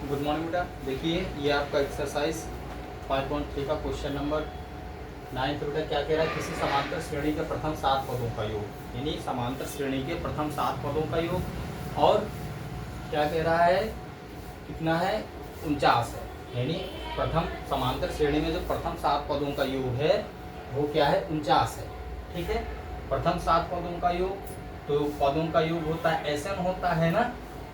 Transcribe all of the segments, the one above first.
Good morning बेटा। देखिए ये आपका एक्सरसाइज 5.3 का क्वेश्चन नंबर 9 बेटा क्या कह रहा है, किसी समांतर श्रेणी के प्रथम 7 पदों का योग, यानी समांतर श्रेणी के प्रथम 7 पदों का योग। और क्या कह रहा है, कितना है, 49 है। यानी प्रथम समांतर श्रेणी में जो प्रथम 7 पदों का योग है वो क्या है, 49 है। ठीक है, प्रथम 7 पदों का योग, तो पदों का योग होता है Sn होता है ना,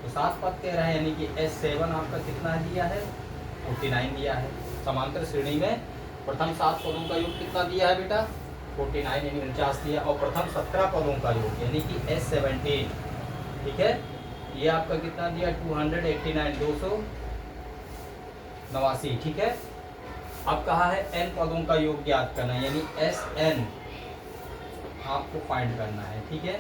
तो 7 पद कह रहे हैं, यानी कि S7 आपका कितना दिया है, 49 दिया है। समांतर श्रेणी में प्रथम 7 पदों का योग कितना दिया है बेटा, 49 यानी 49 दिया। और प्रथम 17 पदों का योग यानी कि S17, ठीक है, ये आपका कितना दिया, 289, 289। ठीक है, अब कहा है n पदों का योग ज्ञात करना, यानी Sn आपको फाइंड करना है। ठीक है,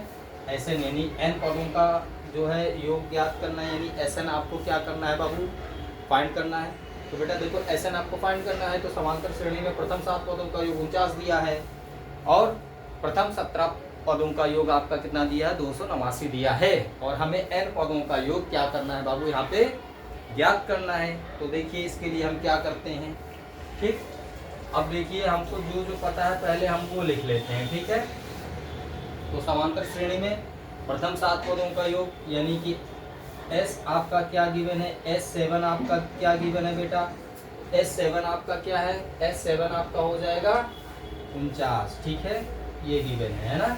Sn यानी n पदों का जो है योग ज्ञात करना है, यानी Sn आपको क्या करना है बाबू, फाइंड करना है। तो बेटा देखो Sn आपको फाइंड करना है, तो समांतर श्रेणी में प्रथम 7 पदों का योग 49 दिया है और प्रथम 17 पदों का योग आपका कितना दिया है, 289 दिया है। और हमें n पदों का योग क्या करना है बाबू, यहाँ पे ज्ञात करना है। तो देखिए इसके लिए हम क्या करते हैं, ठीक, अब देखिए हमको जो जो पता है पहले हम वो लिख लेते हैं। ठीक है, तो समांतर श्रेणी में प्रथम 7 पदों का योग यानी कि S आपका क्या गिवन है, S7 आपका क्या गिवन है बेटा, S7 आपका क्या है, S7 आपका हो जाएगा 49। ठीक है, ये गिवन है ना।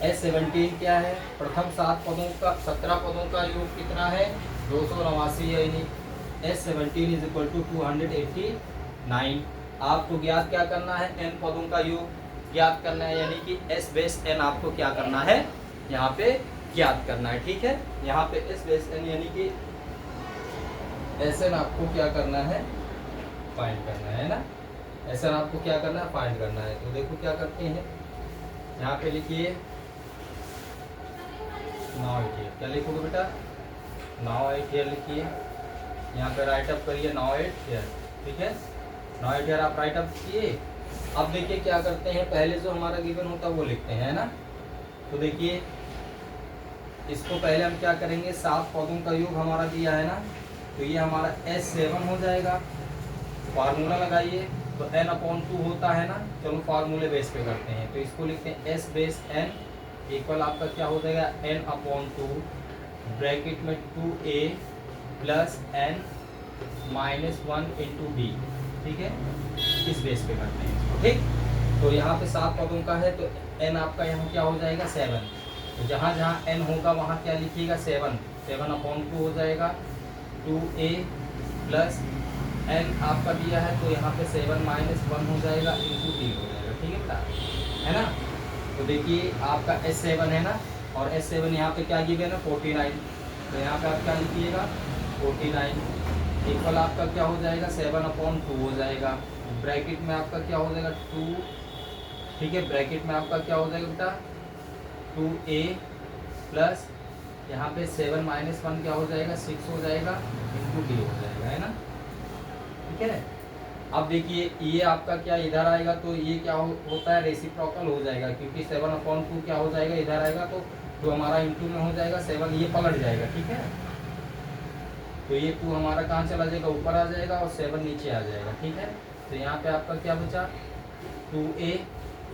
S17 क्या है, प्रथम 7 पदों का 17 पदों का योग कितना है, 289 है, यानी S17 इज इक्वल टू 289। आपको ज्ञात क्या करना है, n पदों का योग ज्ञात करना है, यानी कि S बेस n आपको क्या करना है, यहाँ पे ज्ञात करना है। ठीक है, यहाँ पे S बेस n यानी कि Sn आपको क्या करना है, फाइंड करना है ना। Sn आपको क्या करना है, फाइंड करना है। तो देखो क्या करते हैं, यहाँ पे लिखिए 9 8 क्या लिखोगे बेटा, 9 8 लिखिए, यहाँ पे राइट अप करिए 9 8। ठीक है, 9 8 आप राइट अप किए। अब देखिए क्या करते हैं, पहले जो हमारा गिवन होता है वो लिखते हैं ना। तो देखिए इसको पहले हम क्या करेंगे, 7 पदों का योग हमारा दिया है ना, तो ये हमारा S7 हो जाएगा। फार्मूला लगाइए, तो n/2 होता है ना, चलो फार्मूले बेस पे करते हैं। तो इसको लिखते हैं S बेस n इक्वल आपका क्या हो जाएगा, n/2 ब्रैकेट में 2a plus n minus 1 into D. ठीक है, इस बेस पे करते हैं इसको। ठीक, तो यहाँ पे 7 पदों का है, तो n आपका यहाँ क्या हो जाएगा, 7। तो जहाँ जहाँ n होगा वहाँ क्या लिखिएगा, 7। 7/2 हो जाएगा, 2a प्लस n आपका दिया है, तो यहाँ पे 7 माइनस 1 हो जाएगा इंटू डी हो जाएगा। ठीक है बेटा, है ना। तो देखिए आपका S7 है ना, और S7 यहाँ पे क्या गिवन है, 49। तो यहाँ पे आप क्या लिखिएगा, 49 इक्वल आपका क्या हो जाएगा, 7/2 हो जाएगा। ब्रैकेट में आपका क्या हो जाएगा, 2। ठीक है, ब्रैकेट में आपका क्या हो जाएगा बेटा, 2a प्लस यहाँ पे 7 माइनस 1 क्या हो जाएगा, 6 हो जाएगा इंटू डी हो जाएगा, है ना। ठीक है, अब देखिए ये आपका क्या इधर आएगा, तो ये क्या होता है, रेसिप्रोकल हो जाएगा, क्योंकि 7/2 क्या हो जाएगा, इधर आएगा तो जो हमारा इंटू में हो जाएगा 7, ये पलट जाएगा। ठीक है, तो ये 2 हमारा कहाँ चला जाएगा, ऊपर आ जाएगा, और 7 नीचे आ जाएगा। ठीक है, तो यहाँ पे आपका क्या बचा, 2a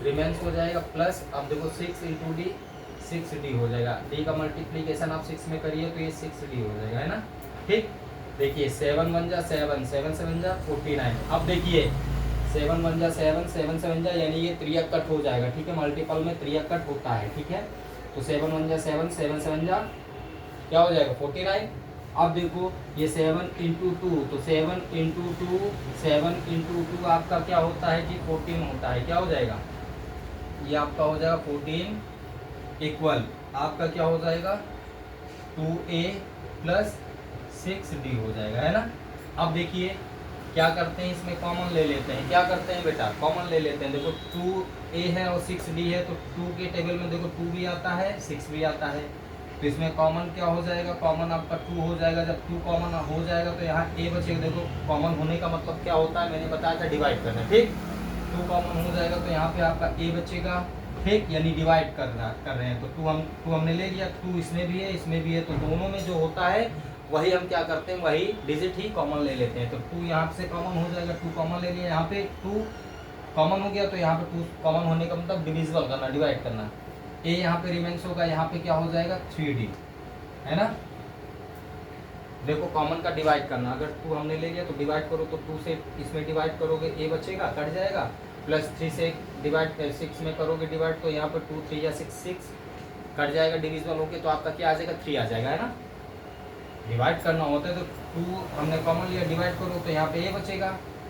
रिमेंस हो जाएगा प्लस, अब देखो 6 इंटू डी, 6d हो जाएगा। डी का मल्टीप्लीकेशन आप 6 में करिए तो ये 6d हो जाएगा, है ना। ठीक, देखिए 7 1 जा 7, 7 7 जा 49। अब देखिए 7 1 जा 7, 7 7 जा, यानी ये त्रियक कट हो जाएगा। ठीक है, मल्टीपल में त्रियक कट होता है। ठीक है, तो 7 1 जा 7, 7 7 जा क्या हो जाएगा, 49। अब देखो ये 7 इंटू 2, तो 7 इंटू 2, 7 इंटू 2 आपका क्या होता है कि 14 होता है। क्या हो जाएगा, ये आपका हो जाएगा 14 इक्वल आपका क्या हो जाएगा, 2a प्लस 6d हो जाएगा, है ना। अब देखिए क्या करते हैं, इसमें कॉमन ले लेते हैं। क्या करते हैं बेटा, कॉमन ले लेते हैं। देखो 2a है और 6d है, तो 2 के टेबल में देखो 2 भी आता है, 6 भी आता है, तो इसमें कॉमन क्या हो जाएगा, कॉमन आपका 2 हो जाएगा। जब 2 कॉमन हो जाएगा तो यहाँ a बचेगा। देखो कॉमन होने का मतलब क्या होता है, मैंने बताया था डिवाइड करना। ठीक, 2 कॉमन हो जाएगा तो यहाँ पे आपका a बचेगा। ठीक, यानी डिवाइड कर रहे हैं, तो 2 हमने ले लिया, 2 इसमें भी है इसमें भी है, तो दोनों में जो होता है वही हम क्या करते हैं, वही डिजिट ही कॉमन ले लेते हैं। तो 2 यहाँ से कॉमन हो जाएगा, 2 कॉमन ले लिया, यहाँ पे 2 कॉमन हो गया, तो यहाँ पे 2 कॉमन होने का मतलब डिविजिबल करना, डिवाइड करना। ए यहाँ पे रिमेंस होगा, यहाँ पे क्या हो जाएगा 3D, है ना। देखो कॉमन का डिवाइड करना, अगर 2 हमने ले लिया तो डिवाइड करो, तो 2 से इसमें डिवाइड करोगे ए बचेगा, कट जाएगा, प्लस 3 से डिवाइड 6 में करोगे डिवाइड, तो यहाँ पर 2 3 या 6 6 कट जाएगा, डिविजिबल होके तो आपका क्या आ जाएगा 3 आ जाएगा, है ना। डिवाइड करना होता है तो 2 हमने कॉमन लिया, डिवाइड करो तो यहाँ पे ए बचेगा,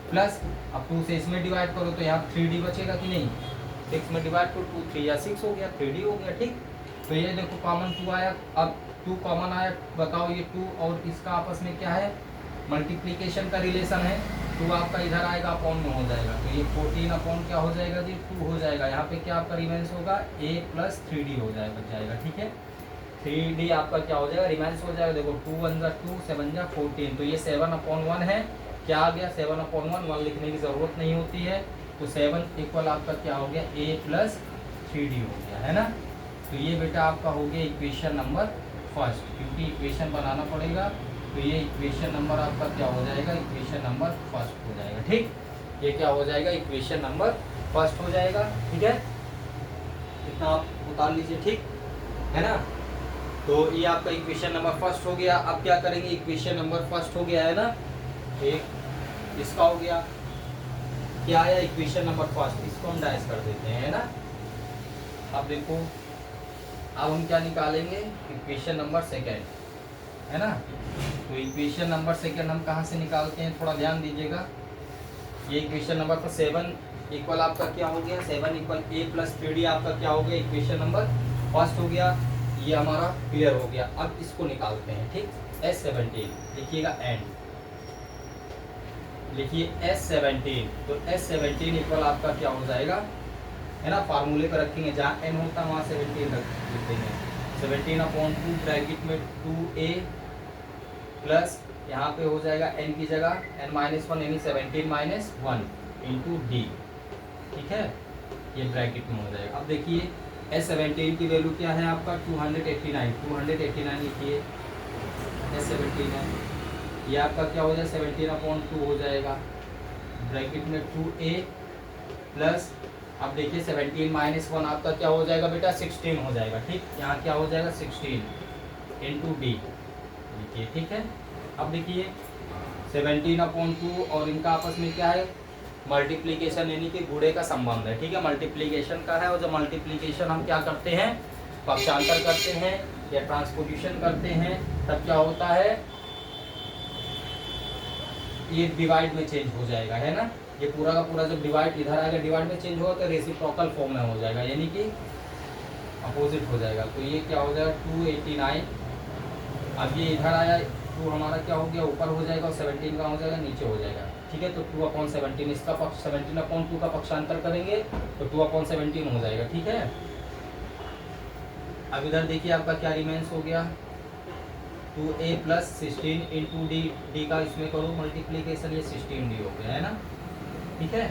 प्लस अब 2 से इसमें डिवाइड करो तो यहाँ 3D बचेगा कि नहीं, 6 में डिवाइड करो 2 3 या 6 हो गया, 3D हो गया, ठीक। तो ये देखो कॉमन 2 आया, अब 2 कॉमन आया, बताओ ये 2 और इसका आपस में क्या है, मल्टीप्लिकेशन का रिलेशन है। 2 आपका इधर आएगा, अपॉन में हो जाएगा, तो ये 14 अपॉन क्या हो जाएगा जी 2 हो जाएगा। यहाँ पे क्या आपका रिमेंस होगा a प्लस 3D हो जाएगा, ठीक है। 3D आपका क्या हो जाएगा, रिमेंस हो जाएगा। देखो 2 1 जा 2, 7 जा 14, तो ये 7/1 है, क्या आ गया 7/1, 1 लिखने की ज़रूरत नहीं होती है, तो 7 इक्वल आपका क्या हो गया a प्लस 3D हो गया, है ना। तो ये बेटा आपका हो गया इक्वेशन नंबर फर्स्ट, क्योंकि इक्वेशन बनाना पड़ेगा, तो ये इक्वेशन नंबर आपका क्या हो जाएगा, इक्वेशन नंबर फर्स्ट हो जाएगा, ठीक। ये क्या हो जाएगा, इक्वेशन नंबर फर्स्ट हो जाएगा, ठीक है। इतना आप उतार लीजिए, ठीक है ना। तो ये आपका इक्वेशन नंबर फर्स्ट हो गया। अब क्या करेंगे, इक्वेशन नंबर फर्स्ट हो गया है ना, एक इसका हो गया, क्या आया इक्वेशन नंबर फर्स्ट, इसको हम डैश कर देते हैं, है ना। अब देखो अब हम क्या निकालेंगे, इक्वेशन नंबर सेकेंड, है ना। तो इक्वेशन नंबर सेकेंड हम कहाँ से निकालते हैं, थोड़ा ध्यान दीजिएगा। ये इक्वेशन नंबर पर 7 इक्वल आपका क्या हो गया, 7 इक्वल a प्लस 3D आपका क्या हो गया, इक्वेशन नंबर फर्स्ट हो गया। ये हमारा क्लियर हो गया। अब इसको निकालते हैं, ठीक। S17 लिखिएगा, एंड लिखिए S17, तो S17 इक्वल आपका क्या हो जाएगा, है ना। फार्मूले पर रखेंगे, जहाँ n होता है वहाँ 17 रख देंगे। 17/2 ब्रैकेट में 2a प्लस यहाँ पे हो जाएगा n की जगह n-1 यानी 17 - 1 इंटू d, ठीक है। ये ब्रैकेट में हो जाएगा। अब देखिए S17 की वैल्यू क्या है आपका 289 लिखिए, S17 है, ये आपका क्या हो जाएगा 17/2 हो जाएगा, ब्रैकेट में 2a प्लस, अब देखिए 17 - 1 आपका क्या हो जाएगा बेटा 16 हो जाएगा, ठीक। यहाँ क्या हो जाएगा 16 इंटू डी लिखिए, ठीक है। अब देखिए 17/2 और इनका आपस में क्या है, मल्टीप्लिकेशन यानी कि गुणे का संबंध है, ठीक है। मल्टीप्लिकेशन का है, और जब मल्टीप्लिकेशन हम क्या करते हैं, पक्षांतर करते हैं या ट्रांसपोजिशन करते हैं, तब क्या होता है, ये डिवाइड में चेंज हो जाएगा, है ना। ये पूरा का पूरा जब डिवाइड इधर आएगा, डिवाइड में चेंज होगा तो रेसिप्रोकल फॉर्म में हो जाएगा, यानी कि अपोजिट हो जाएगा। तो ये क्या हो जाएगा 289, अब ये इधर आया 2 हमारा क्या हो गया ऊपर हो जाएगा, और 17 का हो जाएगा नीचे हो जाएगा, ठीक है। तो 2/17 इसका 17/2 का पक्षांतर करेंगे तो 2/17 हो जाएगा, ठीक है। अब इधर देखिए आपका क्या रिमेंस हो गया 2a प्लस 16 इंटू डी का इसमें करो मल्टीप्लीकेशन, ये 16d हो गया, है ना, ठीक है।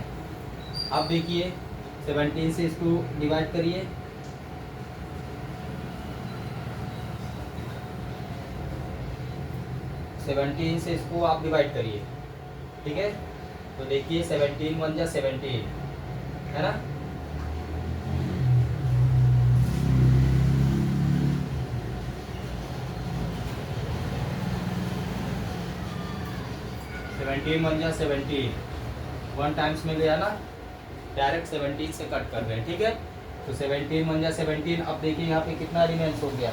अब देखिए 17 से इसको डिवाइड करिए, सेवनटीन से इसको आप डिवाइड करिए, ठीक है। तो देखिए 17 1 जा 17, है ना। सेवनटीन 1 जा 17, 1 टाइम्स में गया ना, डायरेक्ट 17 से कट कर रहे हैं, ठीक है। तो 17 1 जा 17, अब देखिए यहाँ पे कितना रिमेंस हो गया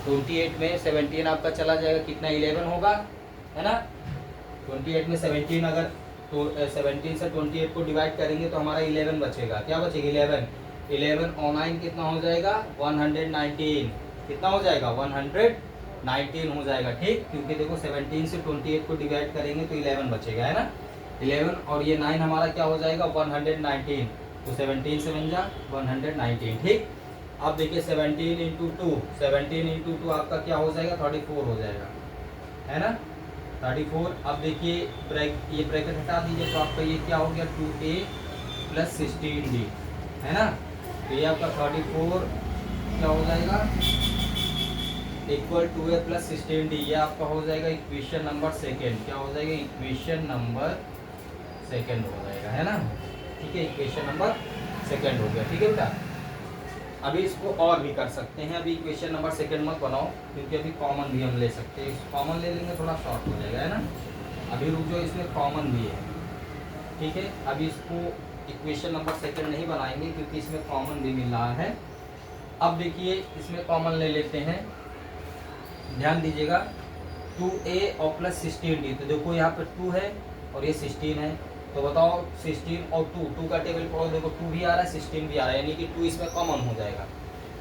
28 में 17 आपका चला जाएगा, कितना 11 होगा, है ना। 28 में 17 अगर तो 17 से 28 को डिवाइड करेंगे तो हमारा 11 बचेगा, क्या बचेगा 11 और 9 कितना हो जाएगा 119, कितना हो जाएगा 119 हो जाएगा, ठीक। क्योंकि देखो 17 से 28 को डिवाइड करेंगे तो 11 बचेगा, है ना। 11 और ये 9 हमारा क्या हो जाएगा 119, तो 17 से बन जा 119, ठीक। अब देखिए 17 इंटू 2 आपका क्या हो जाएगा 34 हो जाएगा, है ना 34। अब देखिए ये ब्रैकेट हटा दीजिए तो आपका ये क्या हो गया 2a प्लस 16d, है ना। तो ये आपका 34 क्या हो जाएगा equal to A plus 16d, ये आपका हो जाएगा इक्वेशन नंबर सेकेंड। क्या हो जाएगा? इक्वेशन नंबर सेकेंड हो जाएगा, है ना। ठीक है, इक्वेशन नंबर सेकेंड हो गया। ठीक है बेटा, अभी इसको और भी कर सकते हैं। अभी इक्वेशन नंबर सेकेंड मत बनाओ, क्योंकि अभी कॉमन भी हम ले सकते हैं। कॉमन ले लेंगे थोड़ा शॉर्ट हो जाएगा, है ना। अभी रुक जाओ, इसमें कॉमन भी है। ठीक है, अभी इसको इक्वेशन नंबर सेकेंड नहीं बनाएंगे, क्योंकि इसमें कॉमन भी मिल रहा है। अब देखिए, इसमें कॉमन ले लेते हैं, ध्यान दीजिएगा। 2a और प्लस 16d, तो देखो यहाँ पे 2 है और ये 16 है। तो बताओ 16 और 2 का टेबल पढ़ो, देखो 2 भी आ रहा है 16 भी आ रहा है, यानी कि 2 इसमें कॉमन हो जाएगा।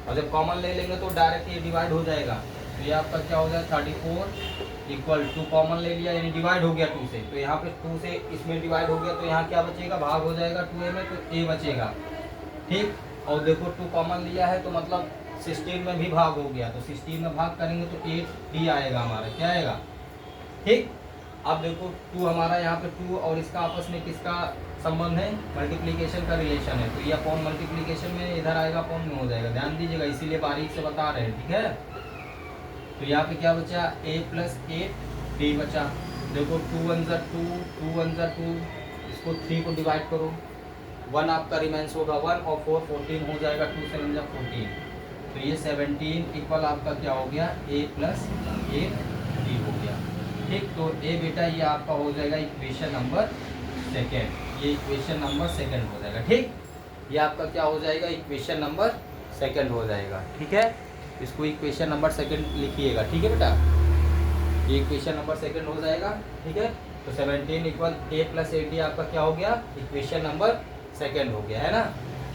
और जब कॉमन ले लेंगे तो डायरेक्ट ये डिवाइड हो जाएगा। तो ये आपका क्या हो जाएगा? 34 इक्वल 2 कॉमन ले लिया, यानी डिवाइड हो गया 2 से। तो यहाँ पे 2 से इसमें डिवाइड हो गया, तो यहाँ क्या बचेगा? भाग हो जाएगा 2a में, तो a बचेगा। ठीक, और देखो 2 कॉमन लिया है, तो मतलब 16 में भी भाग हो गया, तो 16 में भाग करेंगे तो 8d आएगा हमारा। क्या आएगा? ठीक, अब देखो 2 हमारा यहाँ पे 2 और इसका आपस में किसका संबंध है? मल्टीप्लिकेशन का रिलेशन है। तो ये अपॉन मल्टीप्लिकेशन में इधर आएगा, अपॉन में हो जाएगा। ध्यान दीजिएगा, इसीलिए बारीक से बता रहे हैं। ठीक है, तो यहाँ पे क्या बचा? a प्लस 8d बचा। देखो 2 1 जा 2, 2 1 जा 2, इसको 3 को डिवाइड करो, 1 आपका रिमेंस होगा 1 और 4 14 हो जाएगा, 2 7 जा 14। तो ये 17 इक्वल आपका क्या हो गया? a प्लस 8d हो गया। ठीक, तो ए बेटा ये आपका हो जाएगा इक्वेशन नंबर सेकेंड। ये इक्वेशन नंबर सेकेंड हो जाएगा। ठीक, ये आपका क्या हो जाएगा? इक्वेशन नंबर सेकेंड हो जाएगा। ठीक है, इसको इक्वेशन नंबर सेकेंड लिखिएगा। ठीक है बेटा, ये इक्वेशन नंबर सेकेंड हो जाएगा। ठीक है, तो 17 इक्वल a प्लस 8d आपका क्या हो गया? इक्वेशन नंबर सेकेंड हो गया, है ना।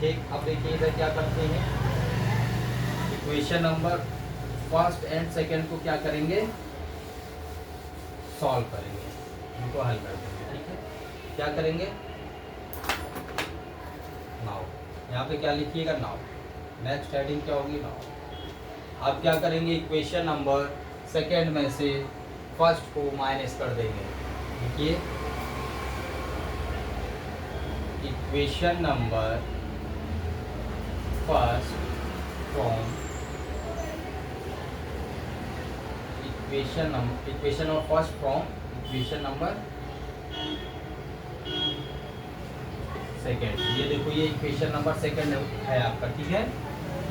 ठीक, अब देखिए इधर क्या करते हैं, equation number first and second को क्या करेंगे? सॉल्व करेंगे, इनको हल कर देंगे। ठीक है, क्या करेंगे? नाउ, यहाँ पे क्या लिखिएगा? नाउ। नेक्स्ट हेडिंग क्या होगी? नाउ। अब क्या करेंगे? इक्वेशन नंबर सेकेंड में से फर्स्ट को माइनस कर देंगे। देखिए, equation number first from equation of first from equation number second. ये देखो, ये इक्वेशन नंबर सेकेंड है आपका। ठीक है,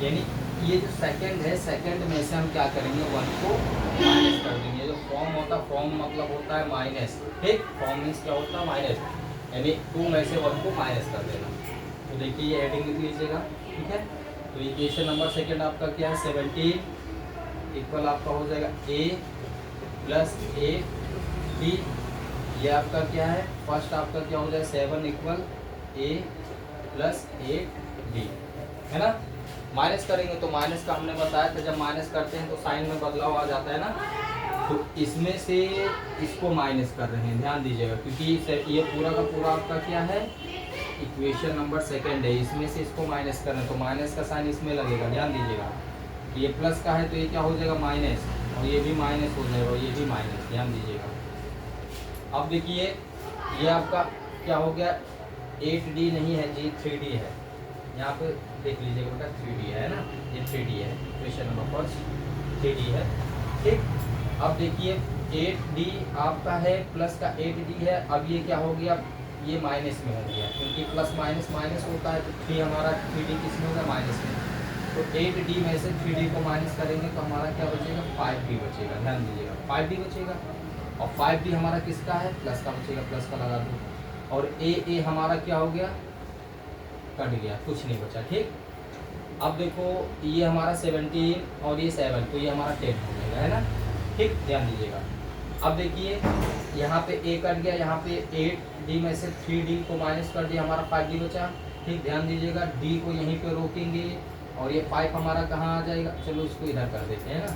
यानी ये जो सेकेंड है, सेकेंड में से हम क्या करेंगे? 1 को माइनस कर देंगे। जो फॉर्म होता है, फॉर्म मतलब होता है माइनस। ठीक, फॉर्म मीन्स क्या होता है? माइनस, यानी 2 में से 1 को माइनस कर देना। तो देखिए ये हेडिंग लिख लीजिएगा। ठीक है, तो इक्वेशन नंबर सेकेंड आपका क्या है? 17 इक्वल आपका हो जाएगा a प्लस 8d। ये आपका क्या है? फर्स्ट आपका क्या हो जाएगा? 7 इक्वल a प्लस 8d, है ना। माइनस करेंगे तो माइनस का हमने बताया था, जब माइनस करते हैं तो साइन में बदलाव आ जाता है ना। तो इसमें से इसको माइनस कर रहे हैं, ध्यान दीजिएगा, क्योंकि ये पूरा का पूरा आपका क्या है? इक्वेशन नंबर सेकेंड है। इसमें से इसको माइनस कर रहे हैं, तो माइनस का साइन इसमें लगेगा। ध्यान दीजिएगा, ये प्लस का है तो ये क्या हो जाएगा? माइनस, और ये भी माइनस हो जाएगा, और ये भी माइनस। ध्यान दीजिएगा। अब देखिए ये आपका क्या हो गया? 8d नहीं है जी, 3d है। यहाँ पे देख लीजिएगा बेटा, 3d है ना, ये 3d है। इक्वेशन नंबर फर्स्ट 3d है। ठीक, अब देखिए 8d आपका है, प्लस का 8d है। अब ये क्या हो गया? ये माइनस में हो गया, क्योंकि प्लस माइनस माइनस होता है। तो 3 हमारा 3d किस में होगा? माइनस में। तो 8d में से 3d को माइनस करेंगे तो हमारा क्या बचेगा? 5d बचेगा। ध्यान दीजिएगा, 5d बचेगा। और 5d हमारा किसका है? प्लस का बचेगा, प्लस का लगा दो। और a हमारा क्या हो गया? कट गया, कुछ नहीं बचा। ठीक, अब देखो ये हमारा 17 और ये 7, तो ये हमारा 10 हो जाएगा, है ना। ठीक, ध्यान दीजिएगा। अब देखिए यहाँ पे a कट गया, यहाँ पे 8d में से 3d को माइनस कर दिया, हमारा 5d बचा। ठीक, ध्यान दीजिएगा, d को यहीं पे रोकेंगे, और ये 5 हमारा कहाँ आ जाएगा? चलो इसको इधर कर देते हैं ना,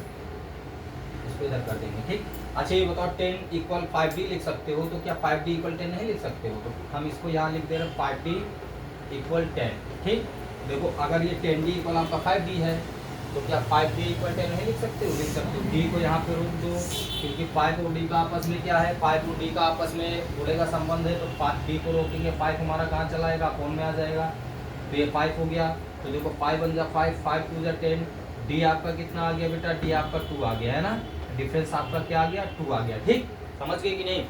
इसको इधर कर देंगे। ठीक, अच्छा ये बताओ 10 इक्वल 5d लिख सकते हो? तो क्या 5d इक्वल 10 नहीं लिख सकते हो? तो हम इसको यहाँ लिख दे रहे हैं 5d इक्वल 10। ठीक, देखो अगर ये 10d इक्वल आपका 5d है, तो क्या 5d इक्वल 10 नहीं लिख सकते हो? लिख सकते हो। d को यहाँ पे रोक दो, क्योंकि 5 और d का आपस में क्या है? 5 और d का आपस में जुड़े का संबंध है। तो d को रोकेंगे, 5 हमारा कहाँ चलाएगा? कौन में आ जाएगा, तो ये 5 हो गया। तो देखो 5 1 जा 5, 5 2 जा 10, d डी आपका कितना आ गया बेटा, डी आपका 2 आ गया है ना, डिफरेंस आपका क्या आ गया, 2 आ गया। ठीक, समझ गए कि नहीं?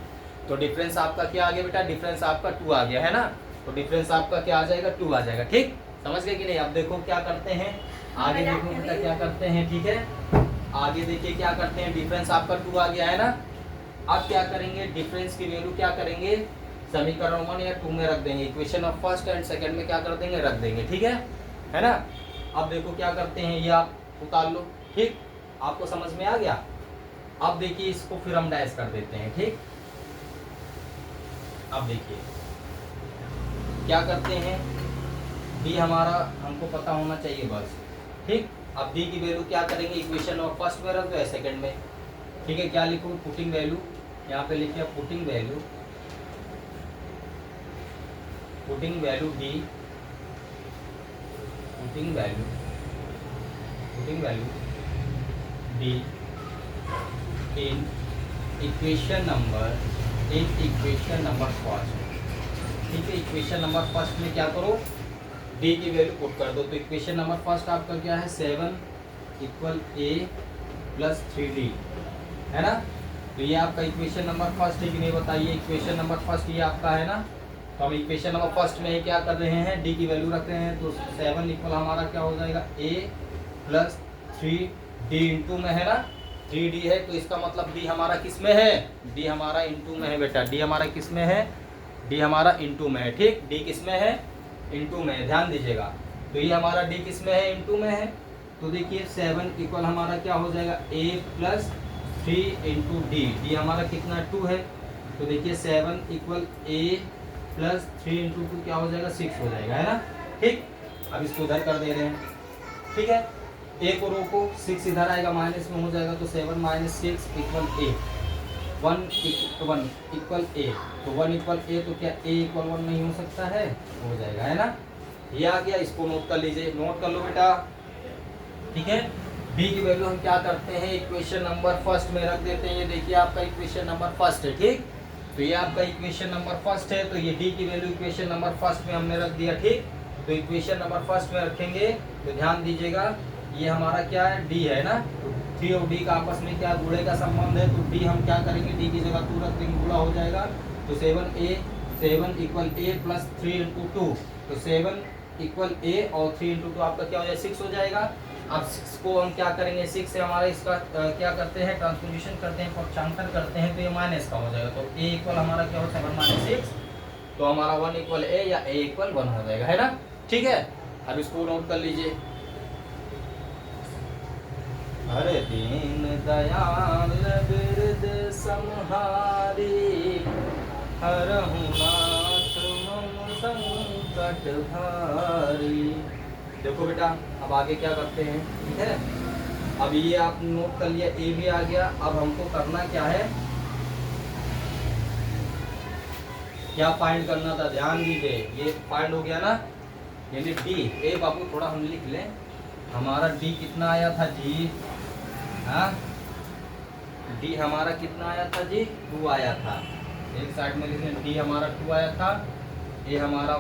तो डिफरेंस आपका क्या आ गया बेटा, डिफरेंस आपका 2 आ गया है ना, तो डिफरेंस आपका क्या आ जाएगा, 2 आ जाएगा। ठीक, समझ गए कि नहीं? अब देखो क्या करते हैं आगे, देखो बेटा क्या करते हैं। ठीक है, आगे देखिए क्या करते हैं, डिफरेंस आपका 2 आ गया है ना, अब क्या करेंगे, डिफरेंस की वैल्यू क्या करेंगे, समीकरण 1 या 2 में रख देंगे, equation of first and second में क्या कर देंगे, रख देंगे। ठीक है ना? अब देखो क्या करते हैं, ये आप उतार लो। ठीक, आपको समझ में आ गया? अब देखिए इसको फिर हम डैश कर देते हैं। ठीक, अब देखिए क्या करते हैं, डी हमारा हमको पता होना चाहिए बस। ठीक, अब डी की वैल्यू क्या करेंगे, इक्वेशन ऑफ फर्स्ट में रख दो या सेकंड में। ठीक है, क्या लिखूं, पुटिंग वैल्यू, यहाँ पे लिखिए putting value, putting value D, putting value, putting value D in equation number, in equation number first. ठीक है, इक्वेशन नंबर फर्स्ट में क्या करो, डी की वैल्यू पुट कर दो। तो इक्वेशन नंबर फर्स्ट आपका क्या है, 7 इक्वल ए प्लस 3d है ना, तो ये आपका इक्वेशन नंबर फर्स्ट है कि नहीं बताइए, इक्वेशन नंबर फर्स्ट ये आपका है ना, तो हम इक्वेशन नंबर फर्स्ट में ही क्या कर रहे हैं, डी की वैल्यू रख रहे हैं। तो 7 इक्वल हमारा क्या हो जाएगा, ए प्लस 3d इंटू में है ना, 3d है, तो इसका मतलब डी हमारा किस में है, डी हमारा इंटू में है बेटा, डी हमारा किस में है, डी हमारा इंटू में है। ठीक, डी किस में है, इंटू में है, ध्यान दीजिएगा। तो ये हमारा डी किस में है, इंटू में है। तो देखिए 7 इक्वल हमारा क्या हो जाएगा, ए प्लस 3 इंटू डी, डी हमारा कितना 2 है, तो देखिए 7 इक्वल ए प्लस 3 इंटू 2 क्या हो जाएगा, 6 हो जाएगा है ना। ठीक, अब इसको उधर कर दे रहे हैं। ठीक है, ए को रोको, 6 इधर आएगा माइनस में हो जाएगा, तो 7 माइनस 6 इक्वल ए, 1 इक्वल ए, तो 1 इक्वल ए, तो क्या ए इक्वल 1 नहीं हो सकता है, हो जाएगा है ना। ये आ गया, इसको नोट कर लीजिए, नोट कर लो बेटा। ठीक है, बी की वैल्यू हम क्या करते हैं, इक्वेशन नंबर फर्स्ट में रख देते हैं। ये देखिए आपका इक्वेशन नंबर फर्स्ट है। ठीक, तो ये आपका इक्वेशन नंबर फर्स्ट है, तो ये डी की वैल्यू इक्वेशन नंबर फर्स्ट में हमने रख दिया। ठीक, तो इक्वेशन नंबर फर्स्ट में रखेंगे, तो ध्यान दीजिएगा ये हमारा क्या है, डी है ना, तो 3 और डी का आपस में क्या गुणे का संबंध है, तो डी हम क्या करेंगे, डी की जगह 2 रख देंगे, गुणा हो जाएगा। तो 7 इक्वल ए प्लस 3 इंटू 2, तो 7 इक्वल ए और 3 इंटू 2 आपका क्या हो जाएगा, 6 हो जाएगा। अब 6 को हम क्या करेंगे, 6 से हमारा इसका क्या करते हैं, ट्रांसपोजिशन करते हैं, पक्षांतर करते हैं, तो ये माइनस का हो जाएगा। तो ए इक्वल हमारा क्या हो, 7 माइनस 6, तो हमारा 1 इक्वल ए या ए इक्वल 1 हो जाएगा है ना। ठीक है, अब इसको नोट कर लीजिए। हर दीन दयाल बिरद समहारी, हरहु नाथ मम संकट भारी। देखो बेटा अब आगे क्या करते हैं। ठीक है, अब ये आप नोट कर लिया, ए भी आ गया। अब हमको करना क्या है, क्या फाइंड करना था, ध्यान दीजिए, ये फाइंड हो गया ना, यानी डी। ए बाबू थोड़ा हम लिख लें, हमारा डी कितना आया था जी, हाँ डी हमारा कितना आया था जी, 2 आया था। एक साइड में लिख लें, डी हमारा 2 आया था, ए हमारा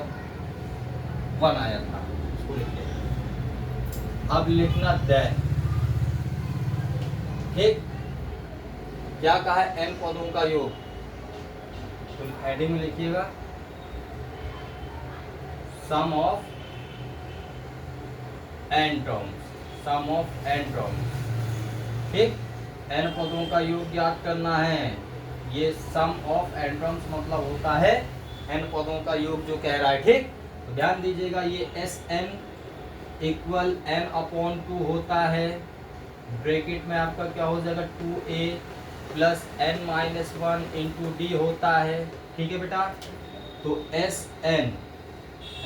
1 आया था, इसको लिख लें। अब लिखना दैट। ठीक, क्या कहा है, n पदों का योग, तो हेडिंग में लिखिएगा sum of n terms, sum of n terms. ठीक, n पदों का योग याद करना है, ये सम ऑफ n टर्म्स मतलब होता है n पदों का योग जो कह रहा है। ठीक, तो ध्यान दीजिएगा, ये Sn इक्वल n अपॉन 2 होता है, ब्रैकेट में आपका क्या हो जाएगा, 2a plus n minus 1 into D होता है। ठीक है बेटा, तो Sn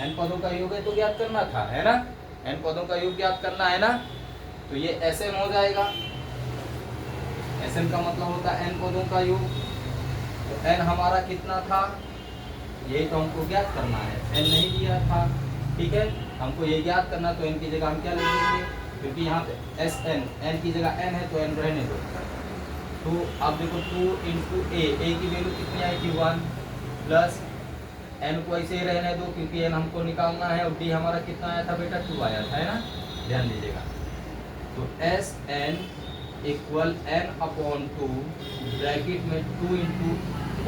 n पदों का योग है तो ज्ञात करना था, है ना, n पदों का योग ज्ञात करना है ना, तो ये Sn हो जाएगा। Sn का मतलब होता है n पदों का योग, तो n हमारा कितना था, यही तो हमको ज्ञात करना है, n नहीं दिया था। ठीक है, हमको ये ज्ञात करना, तो n की जगह हम क्या लिखेंगे, क्योंकि यहाँ पे Sn, n की जगह n है तो n रहने दो। तो अब देखो 2 इंटू ए की वैल्यू कितनी आई थी, 1, प्लस n को ऐसे ही रहने दो क्योंकि n हमको निकालना है, और d हमारा कितना आया था बेटा, 2 आया था, है ना, ध्यान दीजिएगा। तो S n equal n upon two, bracket में 2 इंटू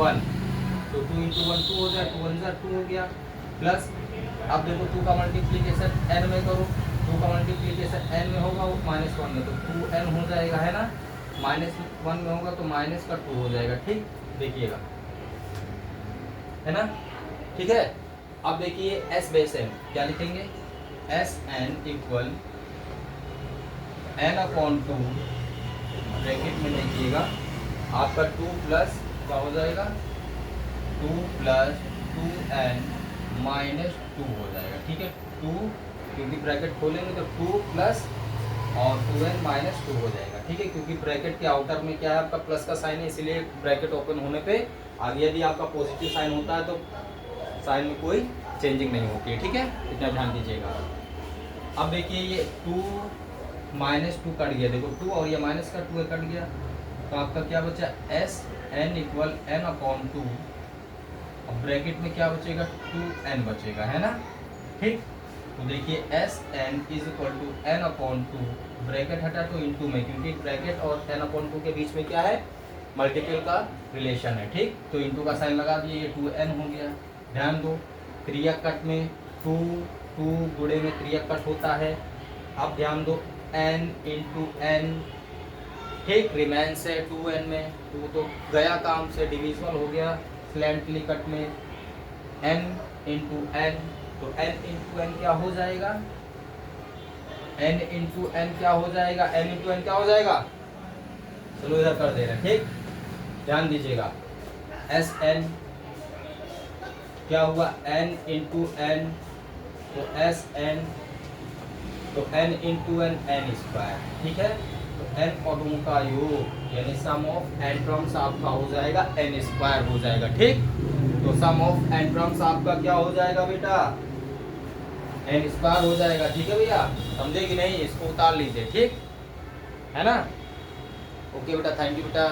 1, तो 2 इंटू 1 2 हो जाए, 2 1 जा 2 हो गया, प्लस अब देखो 2 का मल्टीप्लीकेशन n में करो, 2 का मल्टीप्लीकेशन n में होगा, वो -1 में, तो 2n हो जाएगा, है ना, -1 में होगा तो माइनस का 2 हो जाएगा, ठीक, देखिएगा, है ना, ठीक है। अब देखिए s बेस n क्या लिखेंगे, S n equal n upon 2, bracket में देखिएगा आपका 2 प्लस क्या हो जाएगा, 2 प्लस 2n माइनस 2 हो जाएगा, ठीक है, 2 क्योंकि ब्रैकेट खोलेंगे तो 2 प्लस और 2n माइनस 2 हो जाएगा, ठीक है, क्योंकि ब्रैकेट के आउटर में क्या है आपका प्लस का साइन है, इसलिए ब्रैकेट ओपन होने पे आगे यदि आपका पॉजिटिव साइन होता है तो साइन में कोई चेंजिंग नहीं होती है, ठीक है, इतना ध्यान दीजिएगा। अब देखिए ये 2 माइनस 2 कट गया, देखो 2 और ये माइनस का 2 कट गया, तो आपका क्या बचा, S n equal n upon 2, अब ब्रैकेट में क्या बचेगा, 2n बचेगा, है ना, ठीक, तो देखिए S n is equal to n upon 2, bracket हटा तो इंटू में, क्योंकि ब्रैकेट और एन अपॉन 2 के बीच में क्या है, मल्टीपल का रिलेशन है, ठीक, तो इंटू का साइन लगा दिए, ये 2n हो गया। ध्यान दो क्रिया कट में 2 गुणे में क्रिया कट होता है, अब ध्यान दो n इंटू n, ठीक, रिमेंस है 2n में, 2 तो गया काम से, डिविजिबल हो गया, स्लैंटली कट में n इंटू n, तो n इंटू n क्या हो जाएगा, n इंटू n क्या हो जाएगा, n इंटू n क्या हो जाएगा, चलो इधर कर दे रहे हैं, ठीक, ध्यान दीजिएगा, एस एन क्या हुआ, n इंटू n, तो एस एन, तो n into n n square, ठीक है, तो n पदों का योग यानी सम ऑफ n टर्म्स आपका हो जाएगा n स्क्वायर हो जाएगा, ठीक, तो सम ऑफ n टर्म्स आपका क्या हो जाएगा बेटा, n स्क्वायर हो जाएगा, ठीक है भैया, समझे कि नहीं, इसको उतार लीजिए, ठीक है ना, ओके बेटा, थैंक यू बेटा।